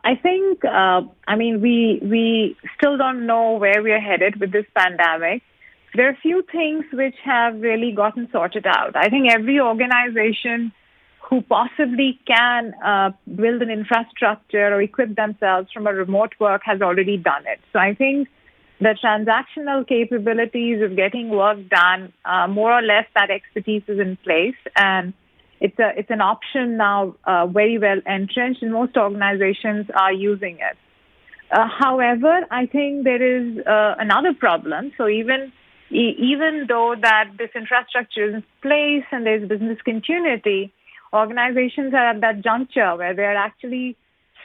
I think, we still don't know where we are headed with this pandemic. There are a few things which have really gotten sorted out. I think every organization who possibly can build an infrastructure or equip themselves from a remote work has already done it. So I think the transactional capabilities of getting work done, more or less that expertise is in place, and it's an option now, very well entrenched, and most organizations are using it. However, I think there is another problem. So even though that this infrastructure is in place and there's business continuity, organizations are at that juncture where they're actually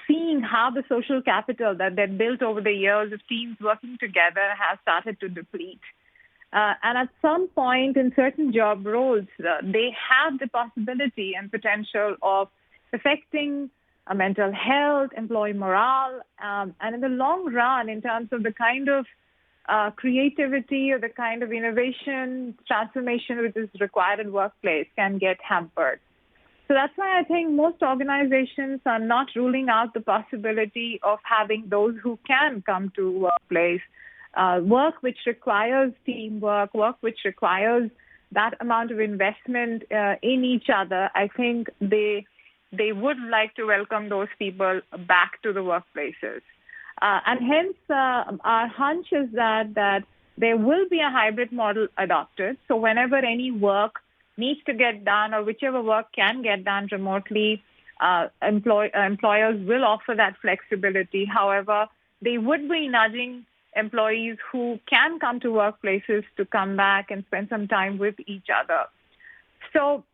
seeing how the social capital that they've built over the years of teams working together has started to deplete. And at some point in certain job roles, they have the possibility and potential of affecting mental health, employee morale, and in the long run, in terms of the kind of creativity or the kind of innovation, transformation which is required in workplace can get hampered. So that's why I think most organizations are not ruling out the possibility of having those who can come to workplace, work which requires teamwork, work which requires that amount of investment in each other. I think they would like to welcome those people back to the workplaces. And hence, our hunch is that there will be a hybrid model adopted. So whenever any work needs to get done or whichever work can get done remotely, employers will offer that flexibility. However, they would be nudging employees who can come to workplaces to come back and spend some time with each other. So,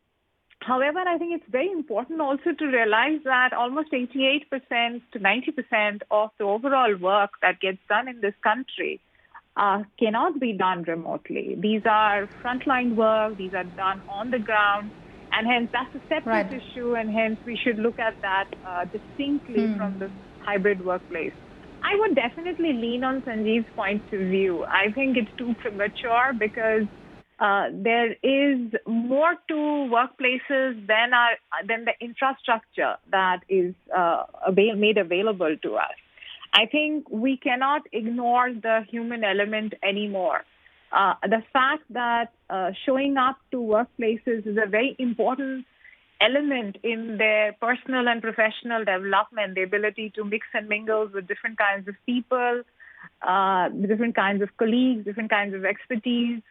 however, I think it's very important also to realize that almost 88% to 90% of the overall work that gets done in this country cannot be done remotely. These are frontline work, these are done on the ground, and hence that's a separate issue, and hence we should look at that distinctly from the hybrid workplace. I would definitely lean on Sanjeev's point of view. I think it's too premature because there is more to workplaces than the infrastructure that is made available to us. I think we cannot ignore the human element anymore. The fact that showing up to workplaces is a very important element in their personal and professional development, the ability to mix and mingle with different kinds of people, different kinds of colleagues, different kinds of expertise,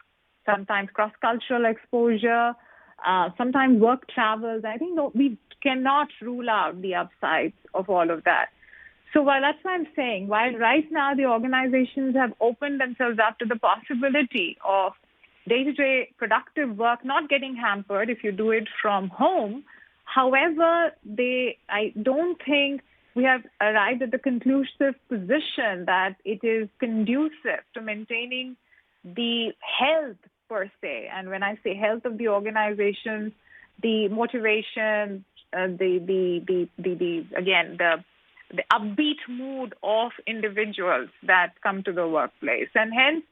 sometimes cross-cultural exposure, sometimes work travels. I think we cannot rule out the upsides of all of that. So while that's what I'm saying, while right now the organizations have opened themselves up to the possibility of day-to-day productive work not getting hampered if you do it from home, however, I don't think we have arrived at the conclusive position that it is conducive to maintaining the health per se. And when I say health of the organization, the motivation, the upbeat mood of individuals that come to the workplace. And hence,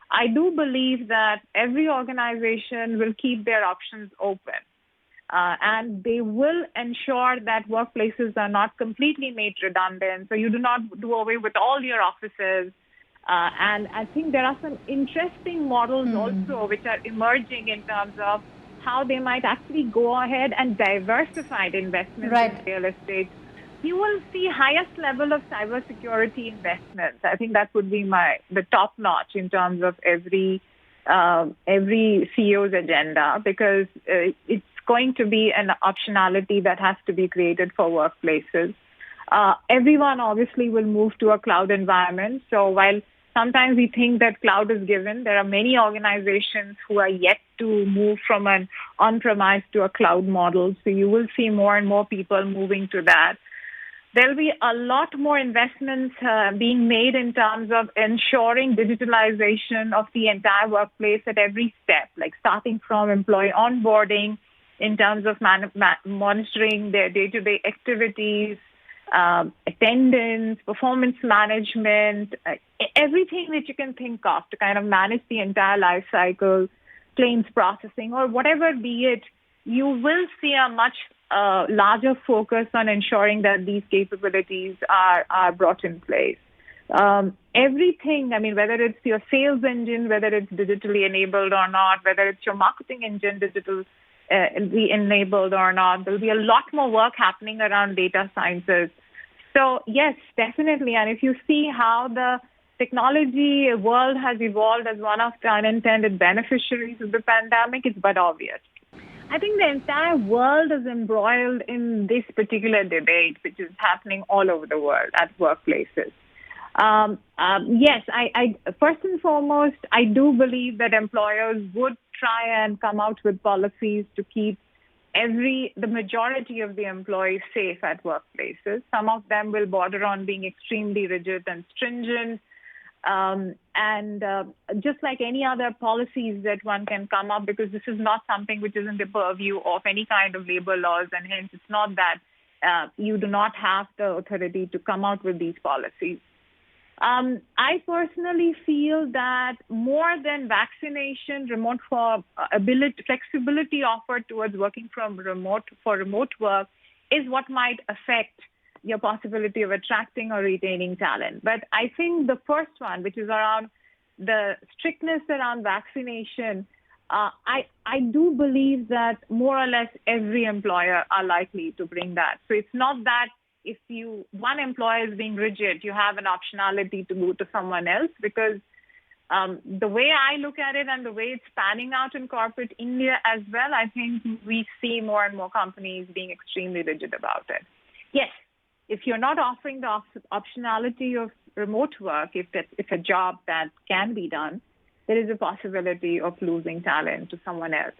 I do believe that every organization will keep their options open. And they will ensure that workplaces are not completely made redundant. So you do not do away with all your offices. And I think there are some interesting models also which are emerging in terms of how they might actually go ahead and diversify the investments in real estate. You will see highest level of cybersecurity investments. I think that would be the top notch in terms of every CEO's agenda, because it's going to be an optionality that has to be created for workplaces. Everyone obviously will move to a cloud environment. So while sometimes we think that cloud is given, there are many organizations who are yet to move from an on-premise to a cloud model. So you will see more and more people moving to that. There'll be a lot more investments being made in terms of ensuring digitalization of the entire workplace at every step, like starting from employee onboarding in terms of monitoring their day-to-day activities, attendance, performance management, everything that you can think of to kind of manage the entire life cycle, claims processing, or whatever be it. You will see a much a larger focus on ensuring that these capabilities are brought in place. Everything, I mean, whether it's your sales engine, whether it's digitally enabled or not, whether it's your marketing engine digitally enabled or not, there'll be a lot more work happening around data sciences. So yes, definitely. And if you see how the technology world has evolved as one of the unintended beneficiaries of the pandemic, it's but obvious. I think the entire world is embroiled in this particular debate, which is happening all over the world at workplaces. Yes, I first and foremost, I do believe that employers would try and come out with policies to keep the majority of the employees safe at workplaces. Some of them will border on being extremely rigid and stringent. And just like any other policies that one can come up, because this is not something which is in the purview of any kind of labor laws, and hence it's not that you do not have the authority to come out with these policies. I personally feel that more than vaccination, flexibility offered towards working from remote work is what might affect your possibility of attracting or retaining talent. But I think the first one, which is around the strictness around vaccination, I do believe that more or less every employer are likely to bring that. So it's not that if one employer is being rigid, you have an optionality to go to someone else, because the way I look at it and the way it's panning out in corporate India as well, I think we see more and more companies being extremely rigid about it. Yes, if you're not offering the optionality of remote work, if a job that can be done, there is a possibility of losing talent to someone else.